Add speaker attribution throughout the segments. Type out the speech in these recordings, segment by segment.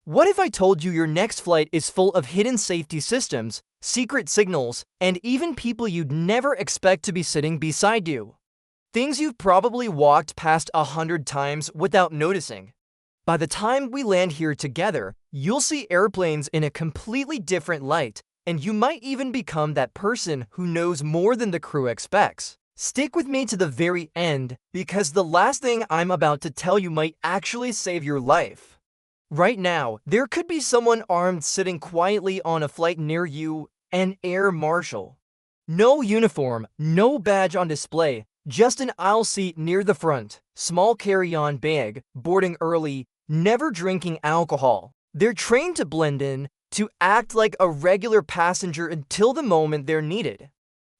Speaker 1: What if I told you your next flight is full of hidden safety systems, secret signals, and even people you'd never expect to be sitting beside you? Things you've probably walked past 100 times without noticing. By the time we land here together, you'll see airplanes in a completely different light, and you might even become that person who knows more than the crew expects. Stick with me to the very end, because the last thing I'm about to tell you might actually save your life. Right now, there could be someone armed sitting quietly on a flight near you, an air marshal. No uniform, no badge on display, just an aisle seat near the front, small carry-on bag, boarding early, never drinking alcohol. They're trained to blend in, to act like a regular passenger until the moment they're needed.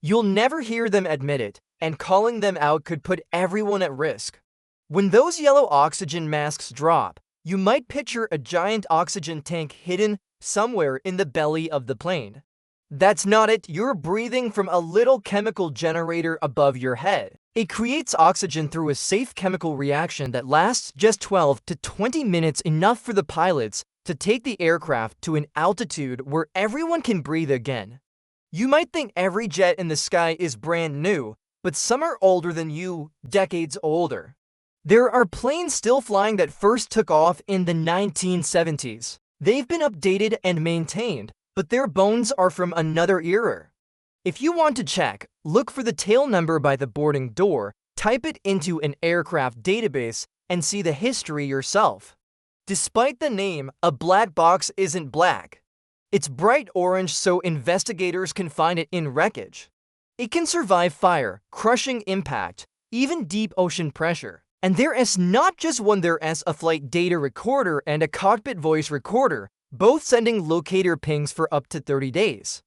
Speaker 1: You'll never hear them admit it, and calling them out could put everyone at risk. When those yellow oxygen masks drop, you might picture a giant oxygen tank hidden somewhere in the belly of the plane. That's not it. You're breathing from a little chemical generator above your head. It creates oxygen through a safe chemical reaction that lasts just 12 to 20 minutes, enough for the pilots to take the aircraft to an altitude where everyone can breathe again. You might think every jet in the sky is brand new, but some are older than you, decades older. There are planes still flying that first took off in the 1970s. They've been updated and maintained, but their bones are from another era. If you want to check, look for the tail number by the boarding door, type it into an aircraft database, and see the history yourself. Despite the name, a black box isn't black. It's bright orange so investigators can find it in wreckage. It can survive fire, crushing impact, even deep ocean pressure. And there is not just one, there is a flight data recorder and a cockpit voice recorder, both sending locator pings for up to 30 days.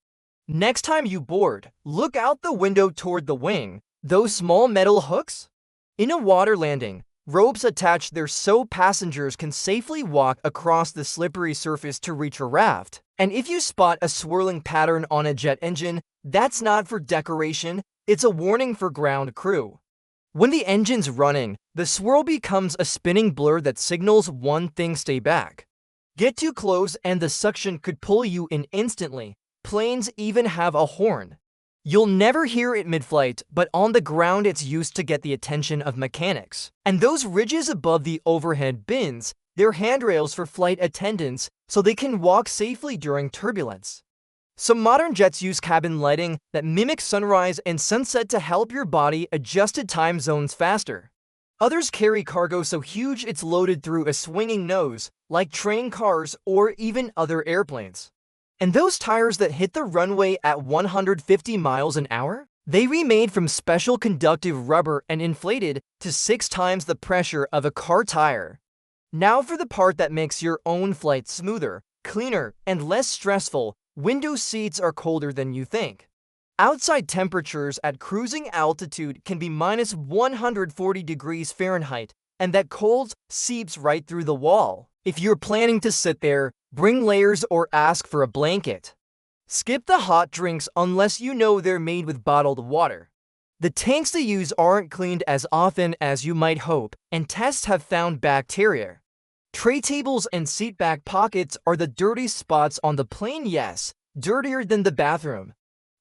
Speaker 1: Next time you board, look out the window toward the wing. Those small metal hooks? In a water landing, ropes attach there so passengers can safely walk across the slippery surface to reach a raft. And if you spot a swirling pattern on a jet engine, that's not for decoration, it's a warning for ground crew. When the engine's running, the swirl becomes a spinning blur that signals one thing: stay back. Get too close and the suction could pull you in instantly. Planes even have a horn. You'll never hear it mid-flight, but on the ground it's used to get the attention of mechanics. And those ridges above the overhead bins, they're handrails for flight attendants so they can walk safely during turbulence. Some modern jets use cabin lighting that mimics sunrise and sunset to help your body adjust to time zones faster. Others carry cargo so huge it's loaded through a swinging nose, like train cars or even other airplanes. And those tires that hit the runway at 150 miles an hour? They remade from special conductive rubber and inflated to 6 times the pressure of a car tire. Now for the part that makes your own flight smoother, cleaner, and less stressful. Window seats are colder than you think. Outside temperatures at cruising altitude can be minus 140 degrees Fahrenheit, and that cold seeps right through the wall. If you're planning to sit there, bring layers or ask for a blanket. Skip the hot drinks unless you know they're made with bottled water. The tanks they use aren't cleaned as often as you might hope, and tests have found bacteria. Tray tables and seat back pockets are the dirtiest spots on the plane, yes, dirtier than the bathroom.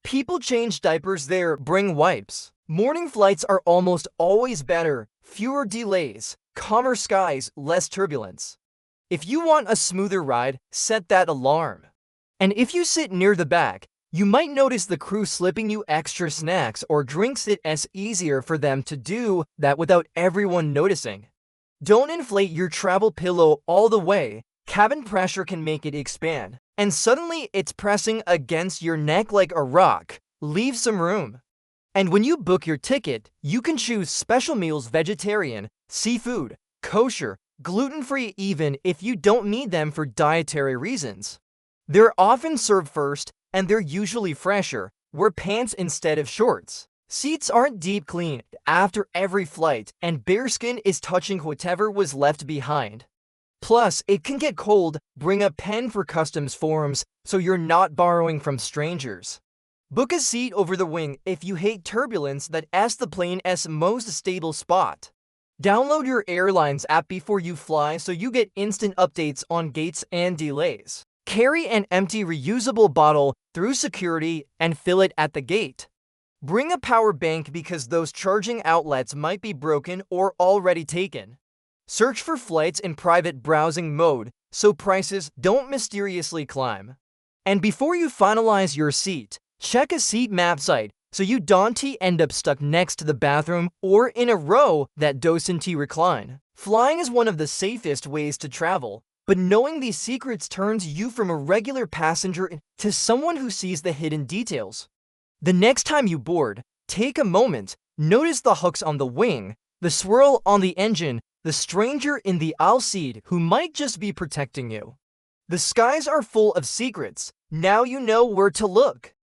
Speaker 1: People change diapers there, bring wipes. Morning flights are almost always better, fewer delays, calmer skies, less turbulence. If you want a smoother ride, set that alarm. And if you sit near the back, you might notice the crew slipping you extra snacks or drinks. It is easier for them to do that without everyone noticing. Don't inflate your travel pillow all the way. Cabin pressure can make it expand, and suddenly it's pressing against your neck like a rock. Leave some room. And when you book your ticket, you can choose special meals: vegetarian, seafood, kosher, gluten-free, even if you don't need them for dietary reasons. They're often served first, and they're usually fresher. Wear pants instead of shorts. Seats aren't deep cleaned after every flight, and bare skin is touching whatever was left behind. Plus, it can get cold. Bring a pen for customs forms so you're not borrowing from strangers. Book a seat over the wing if you hate turbulence. That is the plane's most stable spot. Download your Airlines app before you fly so you get instant updates on gates and delays. Carry an empty reusable bottle through security and fill it at the gate. Bring a power bank because those charging outlets might be broken or already taken. Search for flights in private browsing mode so prices don't mysteriously climb. And before you finalize your seat, check a seat map site so you don't end up stuck next to the bathroom or in a row that doesn't recline. Flying is one of the safest ways to travel, but knowing these secrets turns you from a regular passenger to someone who sees the hidden details. The next time you board, take a moment, notice the hooks on the wing, the swirl on the engine, the stranger in the aisle seat who might just be protecting you. The skies are full of secrets. Now you know where to look.